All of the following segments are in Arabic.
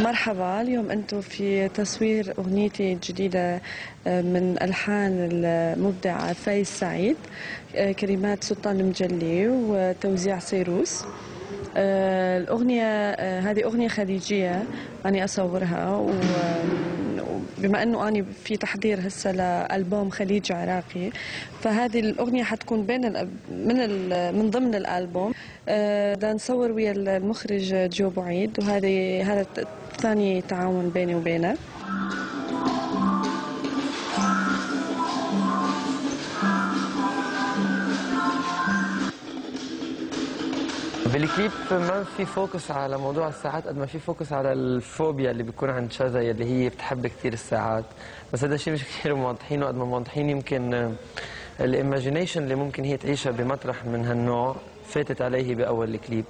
مرحبا، اليوم أنتم في تصوير أغنيتي الجديدة من ألحان المبدع فايز سعيد، كلمات سلطان المجلي وتوزيع سيروس. الأغنية هذه أغنية خليجية أنا أصورها، وبما أنه أنا في تحضير هسه لألبوم خليجي عراقي، فهذه الأغنية حتكون من ضمن الألبوم. بدنا نصور ويا المخرج جو بعيد، هذا ثاني تعاون بيني وبينه. بالكليب ما في فوكس على موضوع الساعات قد ما في فوكس على الفوبيا اللي بيكون عند شذا، اللي هي بتحب كثير الساعات. بس هذا الشيء مش كثير موضحينه، قد ما موضحين يمكن الايماجينيشن اللي ممكن هي تعيشها بمطرح من هالنوع فاتت عليه باول الكليب.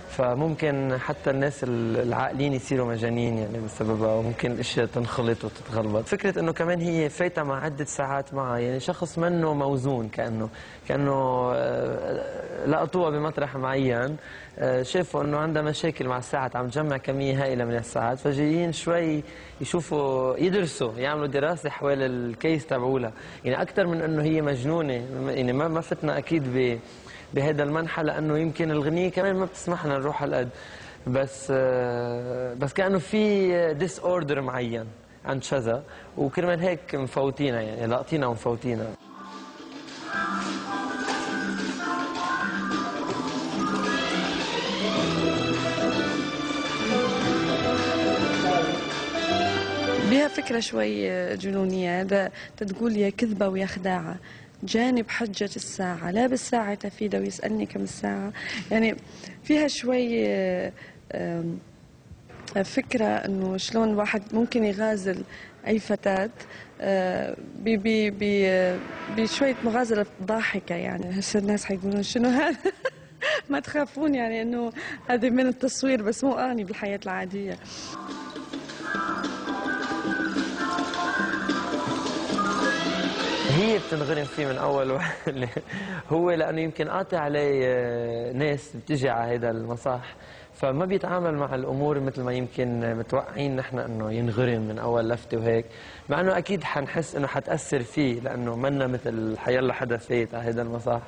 فممكن حتى الناس العاقلين يصيروا مجانين يعني بسببها، وممكن الاشياء تنخلط وتتغلبط. فكره انه كمان هي فايته مع عده ساعات معها، يعني شخص منه موزون، كانه لقطوها بمطرح معين، شافوا انه عندها مشاكل مع الساعات، عم تجمع كميه هائله من الساعات، فجايين شوي يشوفوا يدرسوا يعملوا دراسه حول الكيس تبعولها، يعني اكثر من انه هي مجنونه. يعني ما فتنا اكيد بهذا المنحى، لانه يمكن الغنية كمان ما بتسمح لنا نروح هالقد، بس كانه في ديس اوردر معين عند شذا، وكرمال هيك مفوتينا، يعني لاقطينا ومفوتينا. بها فكرة شوي جنونية، تقول يا كذبة ويا خداعة، جاني بحجة الساعة، لا بالساعة تفيدة ويسألني كم الساعة. يعني فيها شوي فكرة انه شلون الواحد ممكن يغازل اي فتاة بشوية مغازلة ضاحكة. يعني هسه الناس حيقولون شنو هذا؟ ما تخافون، يعني انه هذه من التصوير، بس مو اني بالحياة العادية. هي بتنغرم فيه من اول هو لانه يمكن قاطع عليه ناس بتجي على هذا المسرح، فما بيتعامل مع الامور مثل ما يمكن متوقعين نحن انه ينغرم من اول لفته وهيك، مع انه اكيد حنحس انه حتاثر فيه لانه منا مثل حيلا حدا فايت على هذا المسرح.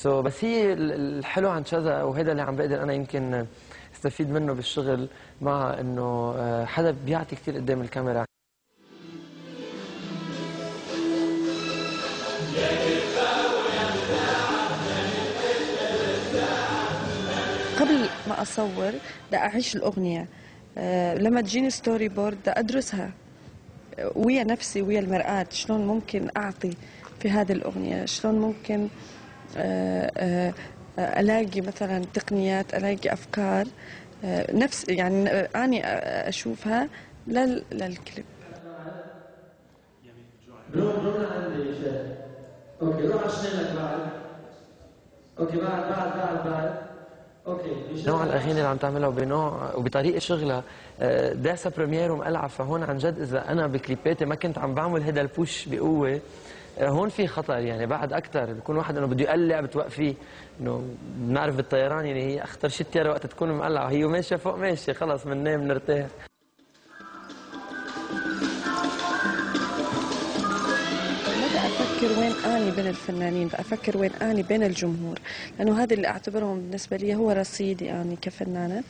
بس هي الحلو عن شذا، وهذا اللي عم بقدر انا يمكن استفيد منه بالشغل، مع انه حدا بيعطي كثير قدام الكاميرا. قبل ما أصور بدي أعيش الأغنية، لما تجيني ستوري بورد بدي أدرسها ويا نفسي ويا المرآة، شلون ممكن أعطي في هذه الأغنية، شلون ممكن ألاقي مثلا تقنيات، ألاقي أفكار نفس يعني أني أشوفها للكليب. روح لعندي شيخ. اوكي روح على شمالك بعد. اوكي بعد. نوع الاغاني اللي عم تعملها وبنوع وبطريقه شغلها داسه بريمير ومقلعه، فهون عن جد اذا انا بكليباتي ما كنت عم بعمل هذا البوش بقوه، هون في خطر. يعني بعد اكثر بكون واحد انه بده يقلع بتوقفيه، انه بنعرف بالطيران يعني هي اخطر شيء الطياره وقت تكون مقلعه، هي ماشيه فوق ماشيه خلص بننام بنرتاح. بفكر وين أني بين الفنانين، بفكر وين أني بين الجمهور، لأنه هذا اللي أعتبرهم بالنسبة لي هو رصيدي أني كفنانة.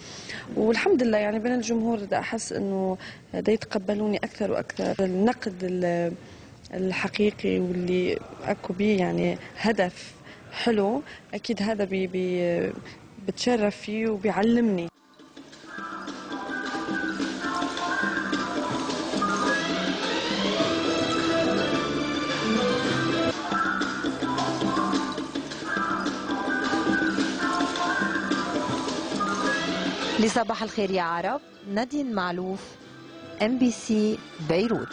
والحمد لله يعني بين الجمهور دا أحس إنه دا يتقبلوني أكثر وأكثر. النقد الحقيقي واللي أكو بيه يعني هدف حلو، أكيد هذا بتشرف فيه وبيعلمني. لصباح الخير يا عرب، نادين معلوف، MBC بيروت.